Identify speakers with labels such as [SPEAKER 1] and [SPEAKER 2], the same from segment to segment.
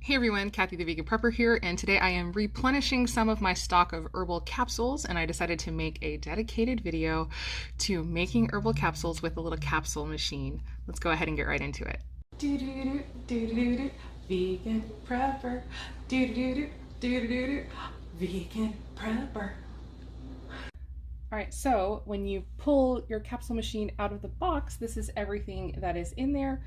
[SPEAKER 1] Hey everyone, Kathy the Vegan Prepper here, and today I am replenishing some of my stock of herbal capsules, and I decided to make a dedicated video to making herbal capsules with a little capsule machine. Let's go ahead and get right into it. Vegan prepper. Vegan prepper. All right, so when you pull your capsule machine out of the box, this is everything that is in there.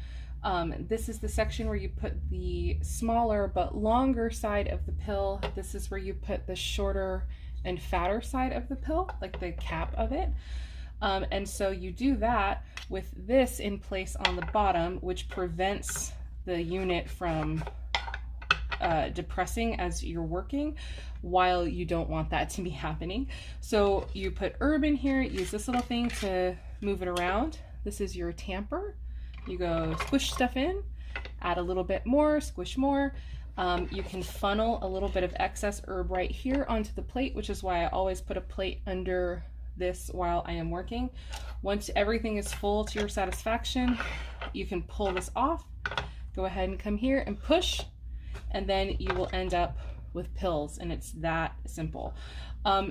[SPEAKER 1] This is the section where you put the smaller but longer side of the pill. This is where you put the shorter and fatter side of the pill, like the cap of it. And so you do that with this in place on the bottom, which prevents the unit from depressing as you're working, while you don't want that to be happening. So you put herb in here, use this little thing to move it around. This is your tamper. You go squish stuff in, add a little bit more, squish more. You can funnel a little bit of excess herb right here onto the plate, which is why I always put a plate under this while I am working. Once everything is full to your satisfaction, you can pull this off. Go ahead and come here and push, and then you will end up with pills, and it's that simple.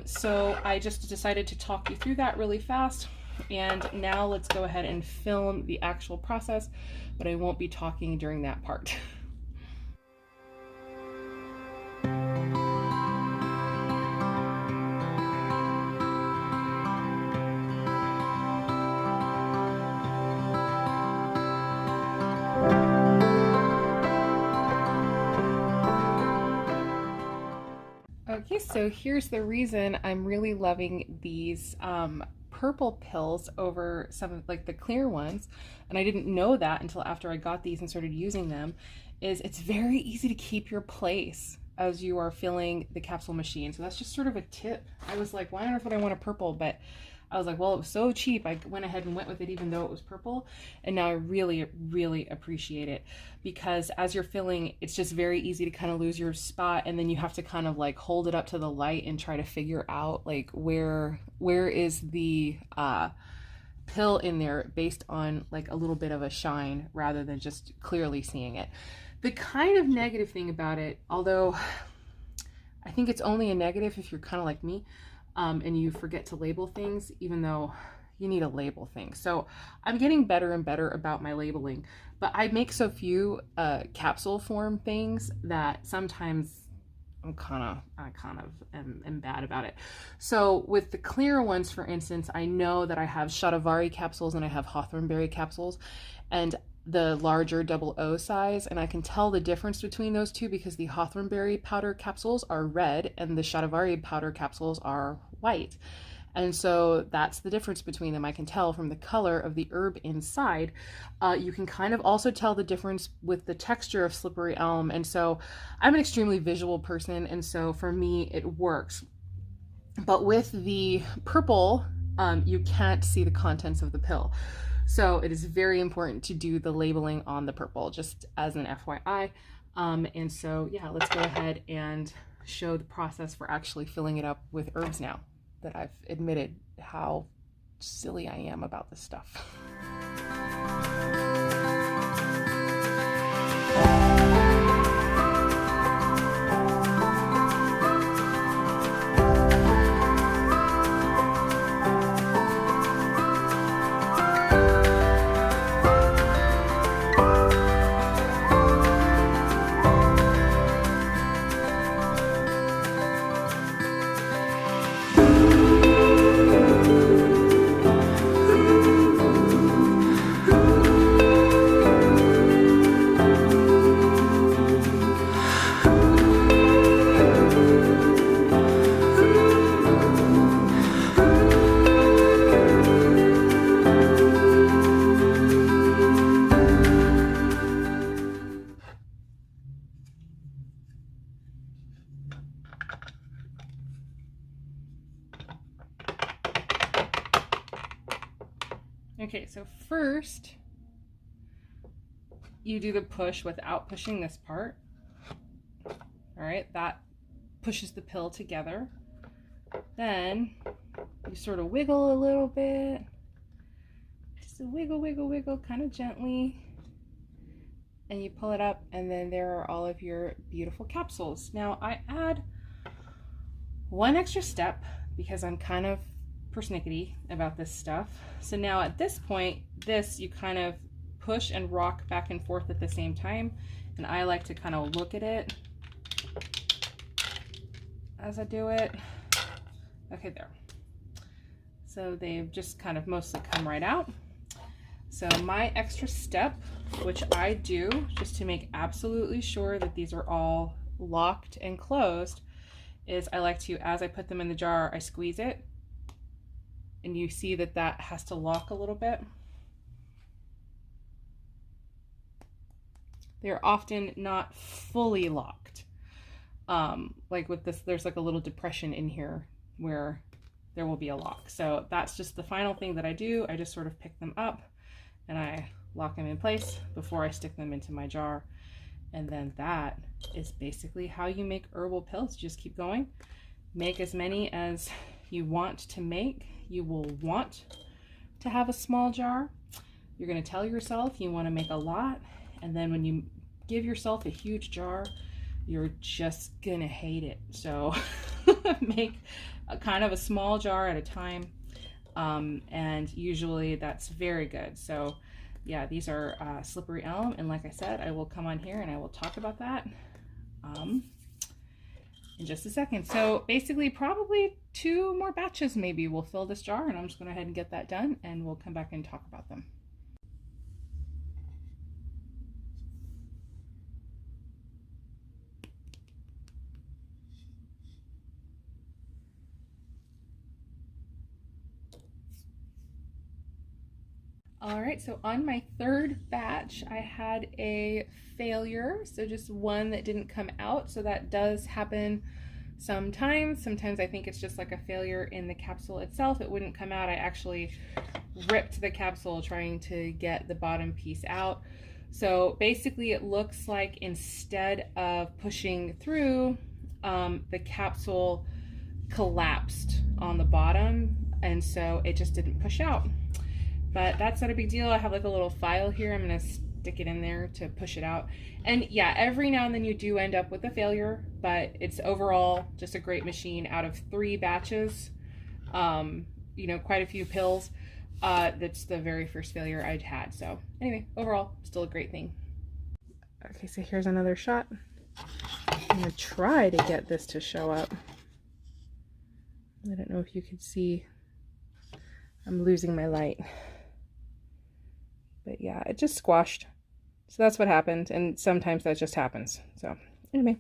[SPEAKER 1] So I just decided to talk you through that really fast. And now let's go ahead and film the actual process, but I won't be talking during that part. Okay, so here's the reason I'm really loving these purple pills over some of like the clear ones, and I didn't know that until after I got these and started using them, is it's very easy to keep your place as you are filling the capsule machine. So that's just sort of a tip. I was like, why on earth would I want a purple? But I was like, well, it was so cheap, I went ahead and went with it even though it was purple. And now I really, really appreciate it, because as you're filling, it's just very easy to kind of lose your spot, and then you have to kind of like hold it up to the light and try to figure out like where is the pill in there based on like a little bit of a shine rather than just clearly seeing it. The kind of negative thing about it, although I think it's only a negative if you're kind of like me, and you forget to label things, even though you need to label things. So I'm getting better and better about my labeling, but I make so few capsule form things that sometimes I kind of am bad about it. So with the clear ones, for instance, I know that I have shatavari capsules and I have hawthornberry capsules, and the larger 00 size, and I can tell the difference between those two because the hawthornberry powder capsules are red and the shatavari powder capsules are white. And so that's the difference between them. I can tell from the color of the herb inside. You can kind of also tell the difference with the texture of slippery elm. And so I'm an extremely visual person, and so for me it works. But with the purple, you can't see the contents of the pill. So it is very important to do the labeling on the purple, just as an FYI. And so yeah, let's go ahead and show the process for actually filling it up with herbs now that I've admitted how silly I am about this stuff. Okay, so first you do the push without pushing this part. All right, that pushes the pill together. Then you sort of wiggle a little bit, just a wiggle, wiggle, wiggle, kind of gently. and you pull it up, and then there are all of your beautiful capsules. Now I add one extra step because I'm kind of persnickety about this stuff. So now at this point, this you kind of push and rock back and forth at the same time, and I like to kind of look at it as I do it. Okay, there. So they've just kind of mostly come right out. So my extra step, which I do just to make absolutely sure that these are all locked and closed, is I like to, as I put them in the jar, I squeeze it, and you see that that has to lock a little bit. They're often not fully locked. Like with this, there's like a little depression in here where there will be a lock. So that's just the final thing that I do. I just sort of pick them up and I lock them in place before I stick them into my jar. And then that is basically how you make herbal pills. You just keep going. Make as many as you want to make. You will want to have a small jar. You're going to tell yourself you want to make a lot. And then when you give yourself a huge jar, you're just going to hate it. So make a kind of a small jar at a time. And usually that's very good. So yeah, these are slippery elm, and like I said, I will come on here and I will talk about that in just a second. So basically probably 2 more batches maybe will fill this jar, and I'm just going to go ahead and get that done, and we'll come back and talk about them. All right, so on my 3rd batch, I had a failure. So just one that didn't come out. So that does happen sometimes. Sometimes I think it's just like a failure in the capsule itself. It wouldn't come out. I actually ripped the capsule trying to get the bottom piece out. So basically it looks like instead of pushing through, the capsule collapsed on the bottom, and so it just didn't push out. But that's not a big deal. I have like a little file here. I'm gonna stick it in there to push it out. And yeah, every now and then you do end up with a failure, but it's overall just a great machine. Out of 3 batches, you know, quite a few pills. That's the very first failure I'd had. So anyway, overall, still a great thing. Okay, so here's another shot. I'm gonna try to get this to show up. I don't know if you can see. I'm losing my light. But yeah, it just squashed. So that's what happened. And sometimes that just happens. So anyway.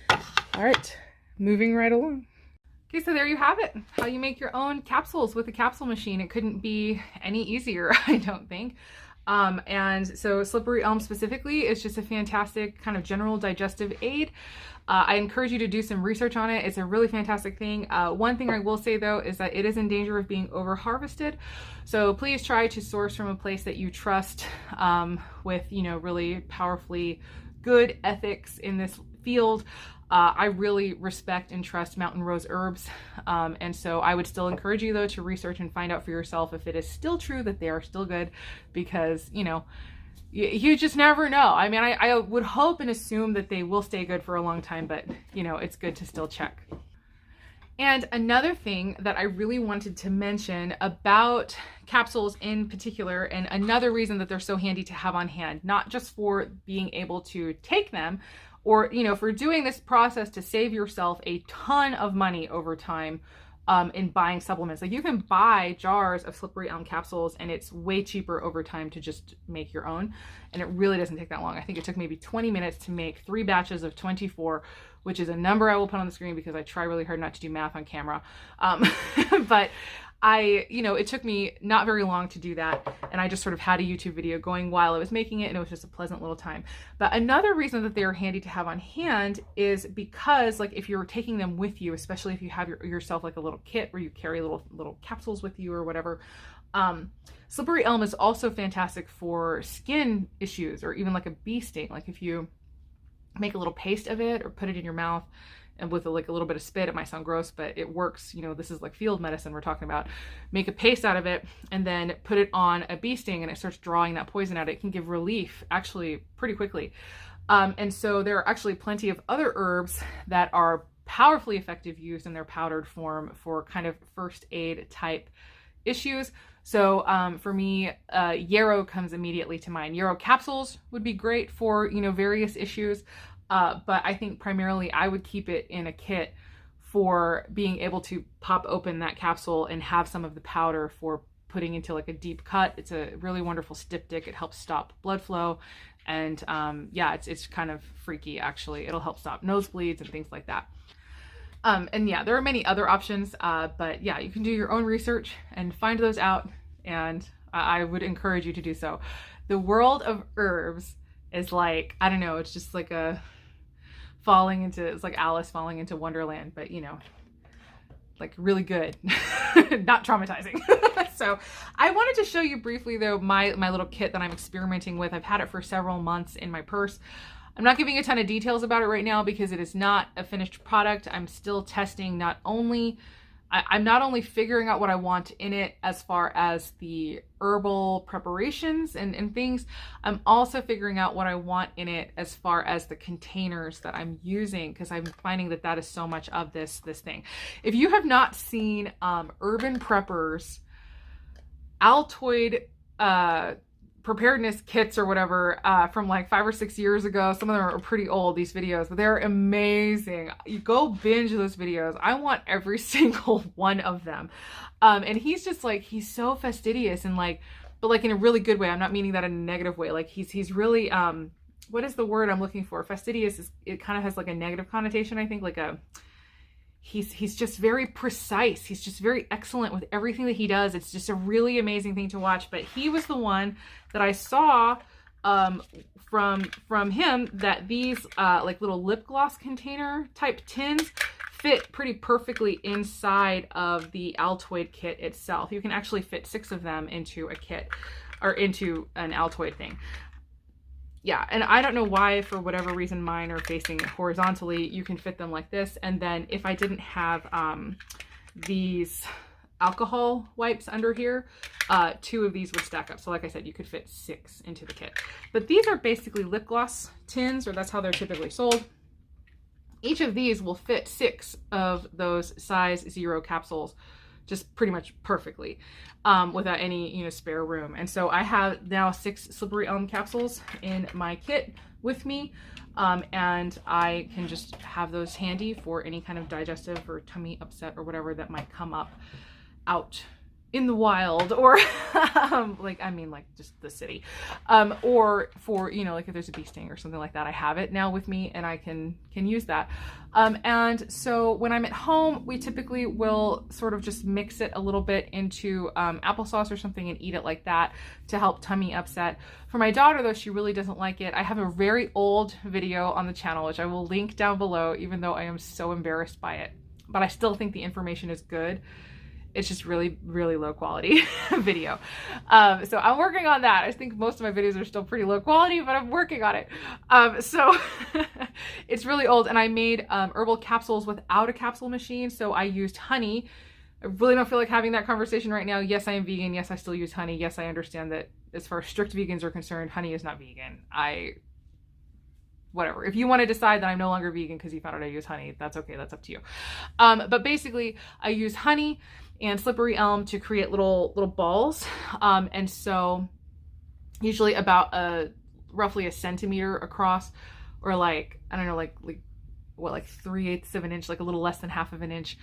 [SPEAKER 1] All right, moving right along. Okay, so there you have it. How you make your own capsules with a capsule machine. It couldn't be any easier, I don't think. And so slippery elm specifically is just a fantastic kind of general digestive aid. I encourage you to do some research on it. It's a really fantastic thing. One thing I will say though is that it is in danger of being over harvested. So please try to source from a place that you trust, with, you know, really powerfully good ethics in this field. I really respect and trust Mountain Rose herbs. And so I would still encourage you though to research and find out for yourself if it is still true that they are still good, because, you know, you just never know. I mean, I would hope and assume that they will stay good for a long time, but you know, it's good to still check. And another thing that I really wanted to mention about capsules in particular, and another reason that they're so handy to have on hand, not just for being able to take them, or, you know, for doing this process to save yourself a ton of money over time, in buying supplements. Like you can buy jars of slippery elm capsules and it's way cheaper over time to just make your own. And it really doesn't take that long. I think it took maybe 20 minutes to make 3 batches of 24, which is a number I will put on the screen because I try really hard not to do math on camera. But you know, it took me not very long to do that. And I just sort of had a YouTube video going while I was making it, and it was just a pleasant little time. But another reason that they're handy to have on hand is because, like, if you're taking them with you, especially if you have yourself like a little kit where you carry little capsules with you or whatever, slippery elm is also fantastic for skin issues or even like a bee sting. Like if you make a little paste of it or put it in your mouth and with like a little bit of spit. It might sound gross, but it works. You know, this is like field medicine we're talking about. Make a paste out of it and then put it on a bee sting and it starts drawing that poison out. It can give relief actually pretty quickly. And so there are actually plenty of other herbs that are powerfully effective used in their powdered form for kind of first aid type issues. So for me, yarrow comes immediately to mind. Yarrow capsules would be great for, you know, various issues. But I think primarily I would keep it in a kit for being able to pop open that capsule and have some of the powder for putting into like a deep cut. It's a really wonderful styptic. It helps stop blood flow. And yeah, it's kind of freaky actually. It'll help stop nosebleeds and things like that. And yeah, there are many other options, but yeah, you can do your own research and find those out, and I would encourage you to do so. The world of herbs is like, I don't know, it's just like it's like Alice falling into Wonderland, but you know, like really good, not traumatizing. So I wanted to show you briefly though, my little kit that I'm experimenting with. I've had it for several months in my purse. I'm not giving a ton of details about it right now because it is not a finished product. I'm still testing I'm not only figuring out what I want in it as far as the herbal preparations and things, I'm also figuring out what I want in it as far as the containers that I'm using, because I'm finding that is so much of this thing. If you have not seen Urban Preppers Altoid preparedness kits or whatever from like 5 or 6 years ago. Some of them are pretty old, these videos, but they're amazing. You go binge those videos. I want every single one of them. And he's just like, he's so fastidious and like, but like in a really good way. I'm not meaning that in a negative way. Like he's really, what is the word I'm looking for? Fastidious it kind of has like a negative connotation, I think, like he's just very precise. He's just very excellent with everything that he does. It's just a really amazing thing to watch. But he was the one that I saw from him that these like little lip gloss container type tins fit pretty perfectly inside of the Altoid kit itself. You can actually fit 6 of them into a kit or into an Altoid thing. Yeah, and I don't know why, for whatever reason, mine are facing horizontally. You can fit them like this. And then if I didn't have these alcohol wipes under here, 2 of these would stack up. So like I said, you could fit 6 into the kit. But these are basically lip gloss tins, or that's how they're typically sold. Each of these will fit 6 of those size 0 capsules just pretty much perfectly, without any, you know, spare room. And so I have now 6 slippery elm capsules in my kit with me, and I can just have those handy for any kind of digestive or tummy upset or whatever that might come up out in the wild, or like, I mean, like just the city, or for, you know, like if there's a bee sting or something like that, I have it now with me and I can use that. And so when I'm at home, we typically will sort of just mix it a little bit into applesauce or something and eat it like that to help tummy upset. For my daughter though, she really doesn't like it. I have a very old video on the channel, which I will link down below, even though I am so embarrassed by it, but I still think the information is good. It's just really, really low quality video. So I'm working on that. I think most of my videos are still pretty low quality, but I'm working on it. So it's really old, and I made herbal capsules without a capsule machine. So I used honey. I really don't feel like having that conversation right now. Yes, I am vegan. Yes, I still use honey. Yes, I understand that as far as strict vegans are concerned, honey is not vegan. Whatever. If you want to decide that I'm no longer vegan because you found out I use honey, that's okay. That's up to you. But basically, I use honey and slippery elm to create little balls. And so usually about roughly a centimeter across, or like, I don't know, like 3/8 of an inch, like a little less than half of an inch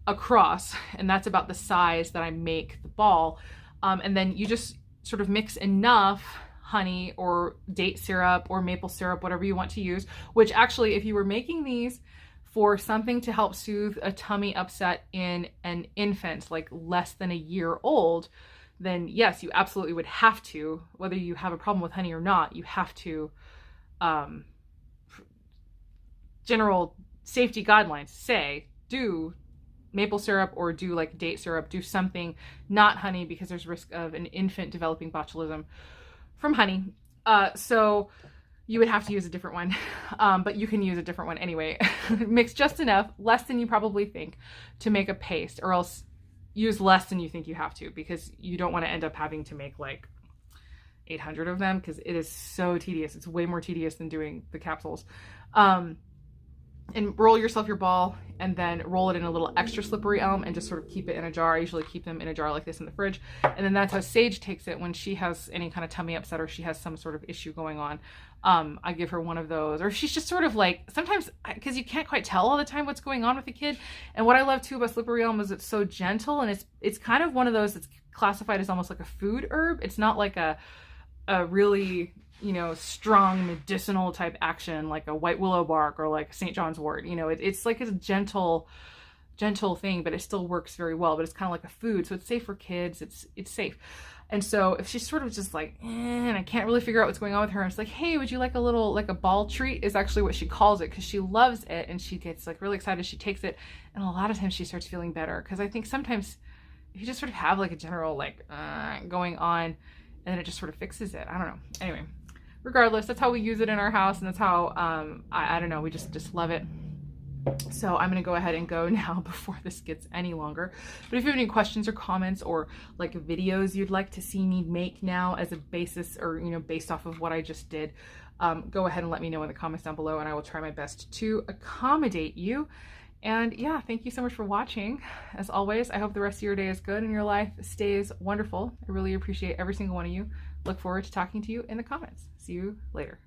[SPEAKER 1] across. And that's about the size that I make the ball. And then you just sort of mix enough honey or date syrup or maple syrup, whatever you want to use, which actually, if you were making these for something to help soothe a tummy upset in an infant, like less than a year old, then yes, you absolutely would have to, whether you have a problem with honey or not, you have to, general safety guidelines say, do maple syrup or do like date syrup, do something, not honey, because there's risk of an infant developing botulism from honey. So you would have to use a different one, but you can use a different one anyway. Mix just enough, less than you probably think, to make a paste, or else use less than you think you have to, because you don't want to end up having to make like 800 of them, because it is so tedious. It's way more tedious than doing the capsules. And roll yourself your ball, and then roll it in a little extra slippery elm, and just sort of keep it in a jar. I usually keep them in a jar like this in the fridge. And then that's how Sage takes it when she has any kind of tummy upset, or she has some sort of issue going on. I give her one of those, or she's just sort of like, sometimes, because you can't quite tell all the time what's going on with the kid. And what I love too about slippery elm is it's so gentle, and it's kind of one of those that's classified as almost like a food herb. It's not like a really, you know, strong medicinal type action like a white willow bark or like St. John's wort. You know, it's like a gentle thing, but it still works very well. But it's kind of like a food, so it's safe for kids. It's safe. And so if she's sort of just like, and I can't really figure out what's going on with her, I'm just like, hey, would you like a little, like a ball treat, is actually what she calls it, because she loves it, and she gets like really excited. She takes it, and a lot of times she starts feeling better, because I think sometimes you just sort of have like a general like going on, and then it just sort of fixes it. I don't know. Anyway, regardless, that's how we use it in our house, and that's how I don't know, we just love it. So I'm going to go ahead and go now before this gets any longer. But if you have any questions or comments, or like videos you'd like to see me make now as a basis, or, you know, based off of what I just did, go ahead and let me know in the comments down below, and I will try my best to accommodate you. And yeah, thank you so much for watching. As always, I hope the rest of your day is good and your life stays wonderful. I really appreciate every single one of you. Look forward to talking to you in the comments. See you later.